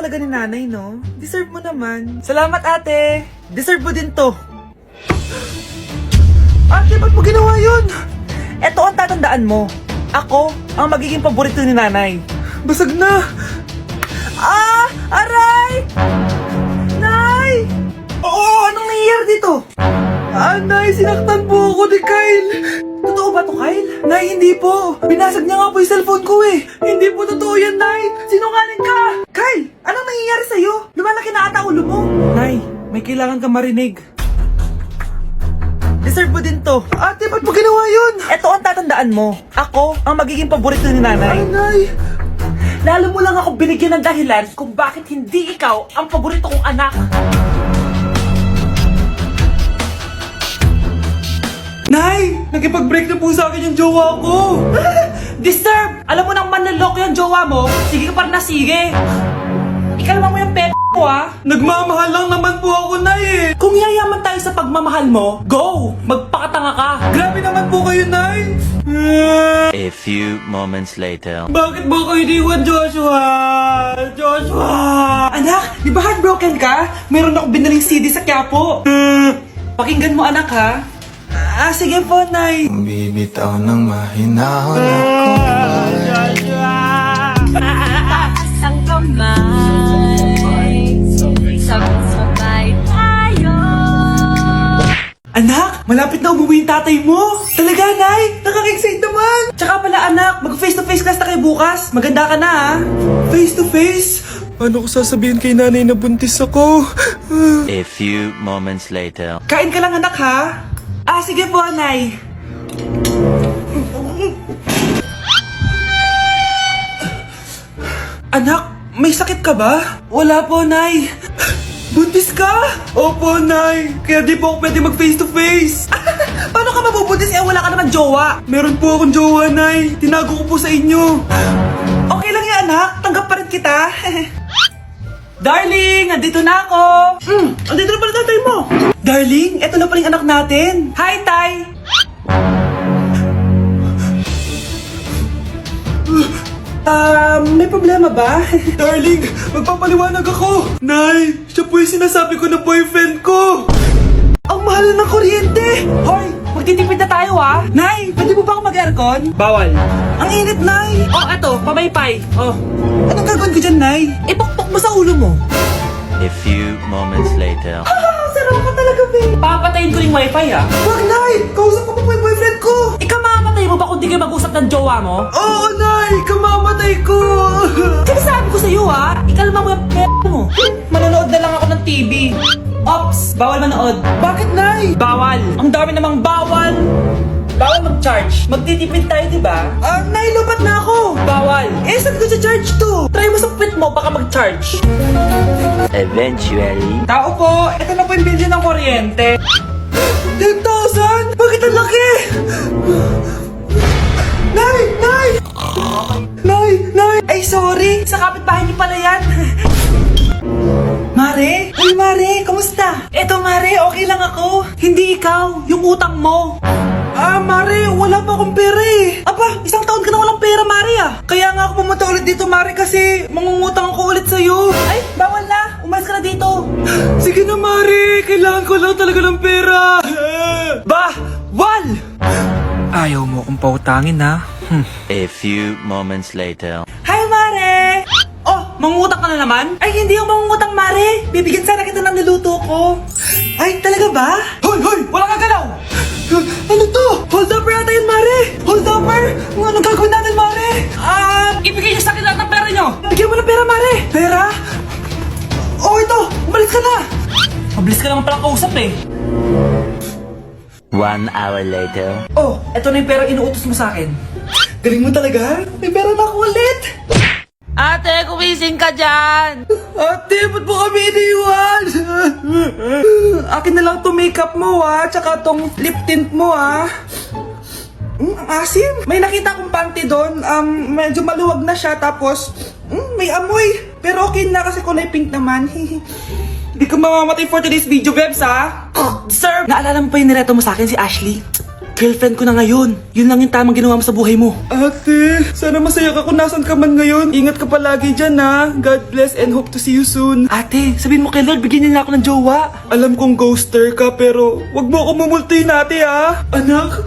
talaga ni nanay, no? Deserve mo naman. Salamat, ate. Deserve mo din to. Ate, ba't mo ginawa yun? Eto ang tatandaan mo. Ako ang magiging paborito ni nanay. Basag na. Ah! Aray! Nay! Oo, anong nangyayari dito? Ah, Nay, sinaktan po ako ni Kyle. Totoo ba to, Kyle? Nay, hindi po. Binasag niya nga po yung cellphone ko eh. Hindi po totoo yan, Nay. Sinungaling ka. Kyle, anong nangyayari sa'yo? Lumalaki na ata ulo mo. Nay, may kailangan kang marinig. Deserve mo din to. Ate, ba't mo ginawa yun? Eto ang tatandaan mo. Ako ang magiging paborito ni nanay. Ay, Nay. Lalo mo lang ako binigyan ng dahilan kung bakit hindi ikaw ang paborito kong anak. Nay! Nakipag-break na po sa akin yung jowa ko! Disturb! Alam mo nang manloloko yung jowa mo, sige ka pa rin na sige! Ikalma mo yung ko ah! Nagmamahal lang naman po ako, Nay eh! Kung yayaman tayo sa pagmamahal mo, go! Magpakatanga ka! Grabe naman po kayo, Nay! A few moments later. Bakit ba kayo iniwan, Joshua? Joshua! Anak, di ba heartbroken ka? Meron ako binaling CD sa Quiapo. Pakinggan mo, anak, ha? Ah, sige po, Nay. Bibitaw ng mahinahon ako. Taas ang kamay, sabay tayo. Anak, malapit na umuwi yung tatay mo. Talaga, Nay? Nakaka-excite naman. Tsaka pala, anak, mag-face-to-face class na kayo bukas. Maganda ka na, ha? Face-to-face? Paano ko sasabihin kay nanay na buntis ako? A few moments later. Kain ka lang, anak, ha? Ah, sige po, Nay. Anak, may sakit ka ba? Wala po, Nay. Buntis ka? Opo, Nay. Kaya di po ako pwede mag face to face. Paano ka mabubuntis eh wala ka naman jowa? Meron po akong jowa, Nay. Tinago ko po sa inyo. Okay lang yan, anak. Tanggap pa rin kita. Darling, nandito na ako. Andito na pala tatay mo. Darling, eto na pala yung anak natin. Hi, Tay. May problema ba? Darling, magpapaliwanag ako. Nay, siya po yung sinasabi ko na boyfriend ko. Ang mahal ng kuryente. Hoy, magtitipid na tayo ah. Nay, pwede mo ba ako mag-aircon? Bawal. Ang init, Nay. Oh, eto, pamaypay. Oh. Anong gagawin ko dyan, Nay? Ipokpok mo sa ulo mo. A few moments later. Sarap ka talaga, babe. Papatayin ko yung wifi, ah. Wag, Nay! Kausap ko pa po yung boyfriend ko. Ikaw mamamatay mo ba kung di kayo mag-usap ng jowa mo? Oo, Nay! Kamamatay ko! Sinasabi ko sa'yo, ah. Ikalma mo yung mo. Manonood na lang ako ng TV. Ops! Bawal manood. Bakit, Nay? Bawal. Ang dami namang bawal. Bawal mag-charge. Magtitipid tayo, di ba? Nay, lupat na ako. Bawal. Eh, saan ko sa-charge to? Try mo sa puwit mo, baka mag-charge. Eventually. Tao po, ito na po yung bilhin ng kuryente. 10,000? Bakit ang laki? Nay! Nay! Nay! Nay! Ay, sorry. Sa kapitbahay niyo pala yan. Mare? Ay, Mare, kamusta? Eto, Mare, okay lang ako. Hindi ikaw, yung utang mo. Mare, wala pa akong pera eh. Aba, isang taon ka na walang pera, Mare ah. Kaya nga ako pumunta ulit dito, Mare, kasi mangungutang ako ulit sa'yo. Ay, bawal na. Umalis ka na dito. Sige na, Mare. Kailangan ko lang talaga ng pera. Wal! Ayaw mo kong pautangin, ha? A few moments later. Hi, Mare! Oh, mangungutang ka na naman? Ay, hindi ako mangungutang, Mare. Bibigyan sana kita ng niluto ko. Ay, talaga ba? Hoy! Hoy! Wala kang galaw! Ano to? Hold upper yata yun, Mare! Hold upper? Anong gagawin natin, Mare? Ibigay niyo sa akin lahat ng pera niyo! Bigyan mo ng pera, Mare! Pera? Oh, ito! Umalis ka na! Mabilis ka naman palang kausap eh. 1 hour later. Oh, eto na yung pera inuutos mo sa akin. Galing mo talaga? May pera na ako ulit! Ate, kumising ka dyan! Ate, ba't mo kami iniwan? Akin na lang to makeup mo ha, tsaka tong lip tint mo ha. Ang asim. May nakita akong panty doon, medyo maluwag na siya, tapos may amoy. Pero okay na kasi kulay pink naman. Hindi ka mamamatay for today's video, Bebs ha? Sir, naalala mo pa yung nireto mo sa akin si Ashley? Girlfriend ko na ngayon. Yun lang yung tamang ginawa mo sa buhay mo. Ate, sana masaya ka kung nasan ka man ngayon. Ingat ka palagi dyan ha. God bless and hope to see you soon. Ate, sabihin mo kay Lord, bigyan niya na ako ng jowa. Alam kong ghoster ka pero wag mo ako mumultuin ate ha. Anak,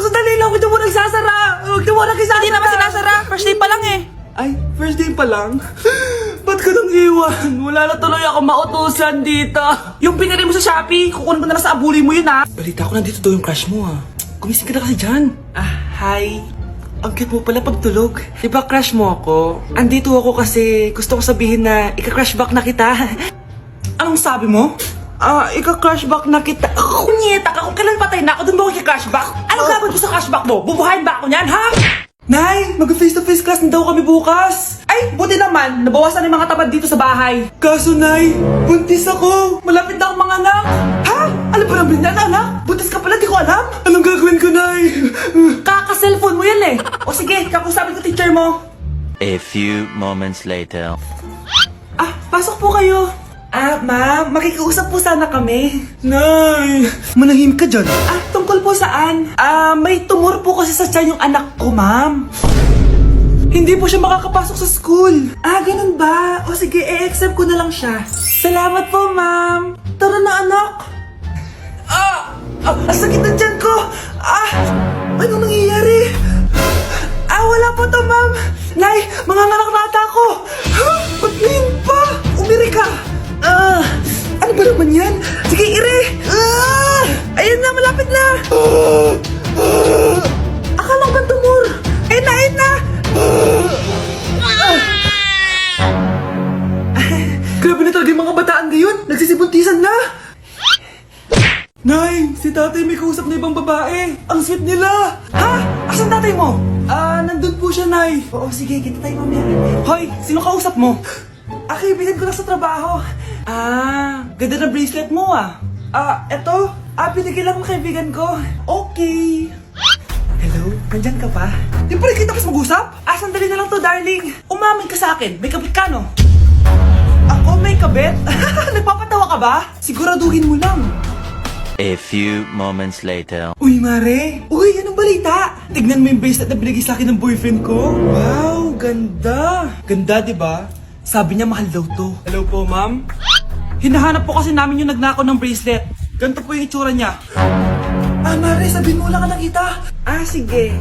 sandali lang. Huwag mo nagsasara. Huwag mo nagsasara. Hindi naman sinasara. First day pa lang eh. Ay, first day pa lang? Ba't ka nang iwan? Wala na tuloy ako mautusan dito. Yung pinari mo sa Shopee, kukunin ko na lang sa abuli mo yun ha. Balita ko nandito daw yung crush mo ha. Gumising ka na kasi dyan. Hi. Ang cute mo pala pagtulog. Diba crush mo ako? Andito ako kasi gusto ko sabihin na ika-crush back na kita. Anong sabi mo? Ika-crush back na kita. Kunyeta ka, kung kailan patay na ako, dun ba ako ika-crush back? Anong gagawin mo sa crush back mo? Bubuhayin ba ako niyan, ha? Nay, mag-face-to-face class na daw kami bukas. Ay, buti naman, nabawasan yung mga tamad dito sa bahay. Kaso, Nay, buntis ako. Malapit na akong mga anak. Ha? Alam ba namin yan, anak? Buntis ka pala, di ko alam. Anong gagawin ko, Nay? Kaka-cellphone mo yan eh. O sige, kakusapin ko teacher mo. A few moments later. Pasok po kayo. Ma'am, makikiusap po sana kami. Nay, manahimik ka dyan. Tungkol po saan? May tumor po kasi sa tiyan yung anak ko, ma'am. Hindi po siya makakapasok sa school. Ganun ba? O sige, i-accept ko na lang siya. Salamat po, ma'am. Tara na, anak. Ang sakit ng tiyan ko. Anong nangyayari? Wala po to, ma'am. Nay, manganganak na ata ako. Ba't ngayon pa? Umiri ka. Ano ba naman yan? Sige, ire! Ayun na, malapit na! Akala ko ba tumor? Ayun na! Grabe na talaga yung mga bataan ngayon! Nagsisibuntisan na! Nay, si tatay may kausap na ibang babae. Ang sweet nila! Ha? Asan tatay mo? Nandun po siya, Nay. Oo, sige, kita tayo mamaya. Hoy, sino kausap mo? Kaibigan ko lang sa trabaho. Ganda na bracelet mo eto. Binigyan lang ng kaibigan ko. Okay. Hello, nandyan ka pa? Di pa rin kita mas mag-usap? Sandali na lang to, darling. Umamin ka sa akin, may kabit ka, no? Ako may kabit? Nagpapatawa ka ba? Siguraduhin mo lang. A few moments later. Uy, Mare! Uy, anong balita? Tignan mo yung bracelet na binigay sa akin ng boyfriend ko. Wow, ganda! Ganda, di ba? Sabi niya mahal daw to. Hello po, ma'am? Hinahanap po kasi namin yung nagnakaw ng bracelet. Ganito po yung itsura niya. Mare, sabihin mo lang ka nakita. Sige.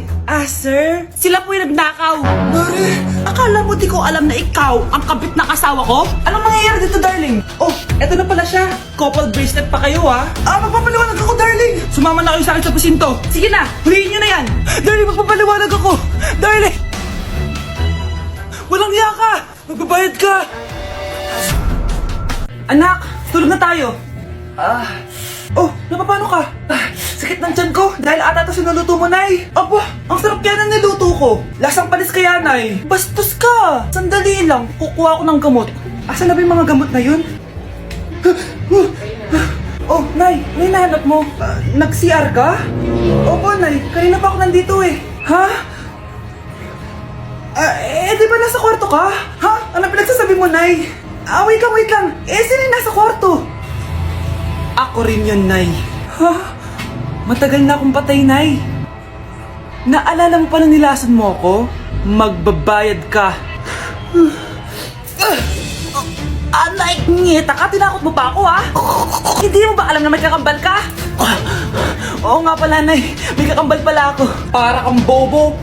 Sir? Sila po yung nagnakaw. Mare! Akala mo di ko alam na ikaw ang kabit ng asawa ko? Anong nangyayari dito, darling? Eto na pala siya. Couple bracelet pa kayo, magpapaliwanag ako, darling. Sumama na kayo sa akin sa presinto. Sige na, huliin nyo na yan. Darling, magpapaliwanag ako. Darling! Walang hiya ka! Magbabayad ka! Anak, tulog na tayo. Napapano ka? Sakit ng tiyan ko dahil ata ito sinuluto mo, Nay. Ang sarap kaya ng niluto ko. Lasang panis kaya, Nay. Bastos ka! Sandali lang, kukuha ko ng gamot. Asan na ba yung mga gamot na yun? Nay, may nahanap mo. Nag-CR ka? Opo, Nay. Kanina pa ako nandito eh. Ha? Di ba nasa kwarto ka? Ha? Ano pinagsasabi mo, Nay? Wait lang. Sino yung nasa kwarto? Ako rin yun, Nay. Ha? Matagal na akong patay, Nay. Naalala mo pa na nilason mo ako? Magbabayad ka. Nay, ngita ka, tinakot mo pa ako, ha? Hindi mo ba alam na may kakambal ka? Oo nga pala, Nay. May kakambal pala ako. Para kang bobo.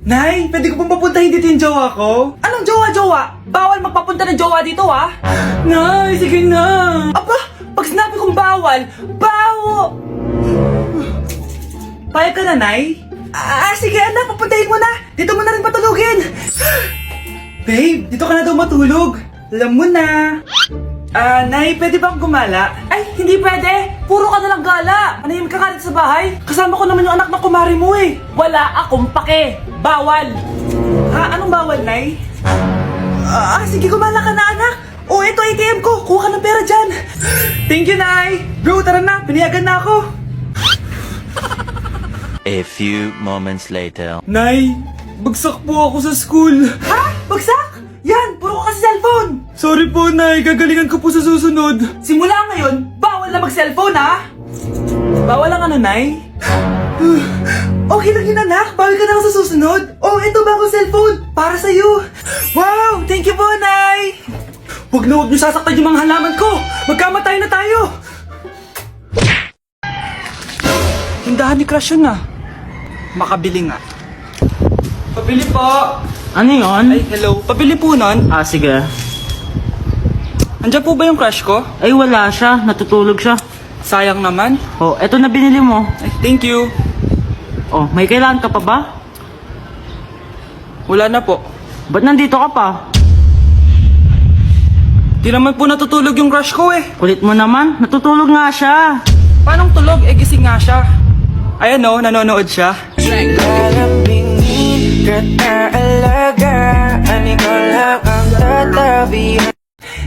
Nay, pwede ko pong papuntahin dito yung jowa ko? Anong jowa? Bawal magpapunta ng jowa dito, ha? Nay, sige na. Pag sinabi kong bawal, Payag ka na, Nay? Sige anak, papuntahin mo na. Dito mo na rin patulugin. Babe, dito ka na daw matulog. Alam mo na. Nay, pwede bang gumala? Ay, hindi pwede. Puro ka na lang gala. Manahimik ka nga dito sa bahay. Kasama ko naman yung anak ng kumari mo eh. Wala akong pake. Bawal. Anong bawal, Nay? Sige, gumala ka na, anak. Ito ATM ko. Kuha ka ng pera dyan. Thank you, Nay. Bro, tara na. Pinayagan na ako. A few moments later. Nay, bagsak po ako sa school. Ha? Bagsak? Yan, puro ka kasi cellphone. Sorry po, Nay. Gagalingan ko po sa susunod. Simula ngayon, bawal na mag-cellphone, ha? Bawal ang ano, Nay? Okay lang yun, anak. Bawi ka na ako sa susunod. Oh, ito bagong cellphone. Para sa'yo. Wow! Thank you po, Nay! Huwag niyo sasaktan yung mga halaman ko. Magkamatay na tayo. Tindahan ni Crush yun, ah. Makabili nga. Pabili po. Ano yun? Ay, hello. Pabili po nun. Ah, sige. Andiyan po ba yung crush ko? Ay, wala siya. Natutulog siya. Sayang naman. Oh, eto na binili mo. Ay, thank you. Oh, may kailangan ka pa ba? Wala na po. Ba't nandito ka pa? Di naman po natutulog yung crush ko eh. Kulit mo naman. Natutulog nga siya. Paanong tulog? Eh, gising nga siya. Ayan o, nanonood siya.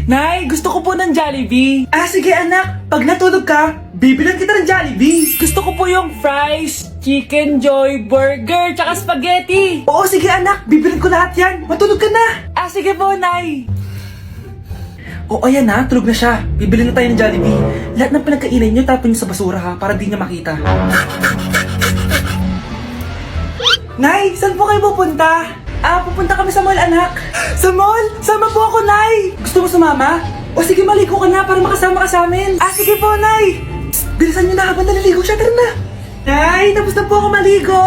Nay, gusto ko po ng Jollibee. Ah, sige anak. Pag natulog ka, bibilan kita ng Jollibee. Gusto ko po yung fries, chicken joy, burger, tsaka spaghetti. Oo, sige anak. Bibilan ko lahat yan. Matulog ka na. Ah, sige po, Nay. Oo, ayan na. Tulog na siya. Bibili na tayo ng Jollibee. Lahat ng pinagkainan niyo, tapon niyo sa basura ha, para di niya makita. Nay, saan po kayo pupunta? Ah, pupunta kami sa mall, anak. Sa mall? Sama po ako, Nay. Gusto mo sumama? O sige, maligo ka na para makasama ka sa amin. Ah, sige po, Nay. Psst, bilisan niyo na habang naliligo siya. Tara na. Nay, tapos na po ako maligo.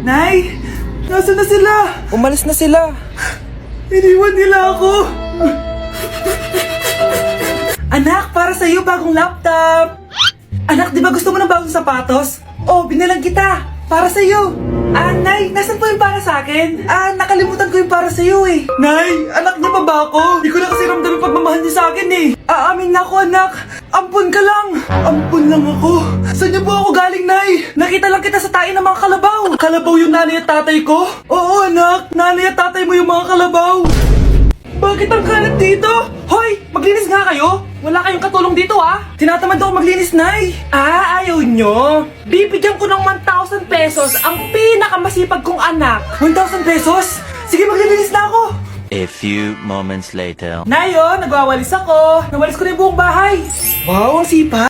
Nay, nasaan na sila? Umalis na sila. Iniwan nila ako. Anak, para sa'yo bagong laptop. Anak, di ba gusto mo ng bagong sapatos? Oh, binilang kita. Para sa'yo. Ah, Nay, nasan po yung para sa akin? Ah, nakalimutan ko yung para sa'yo eh. Nay, anak niya pa ba ako? Di ko na kasi ramdam yung pagmamahal niya sa akin eh. Aamin na ako, anak. Ampun ka lang. Ampun lang ako. Saan niyo po ako galing, Nay? Nakita lang kita sa tain ng mga kalabaw. Kalabaw yung nanay at tatay ko? Oo, anak. Nanay at tatay mo yung mga kalabaw. Bakit ang kalat dito? Hoy, maglinis nga kayo. Wala kayong katulong dito ah. Tinatamad ako maglinis, Nay. Ah, ayaw nyo. Bibigyan ko ng 1,000 pesos ang pinakamasipag kong anak. 1,000 pesos? Sige, maglilinis na ako. A few moments later. Nay, oh, nagwawalis ako. Nawalis ko na yung buong bahay. Wow, ang sipa.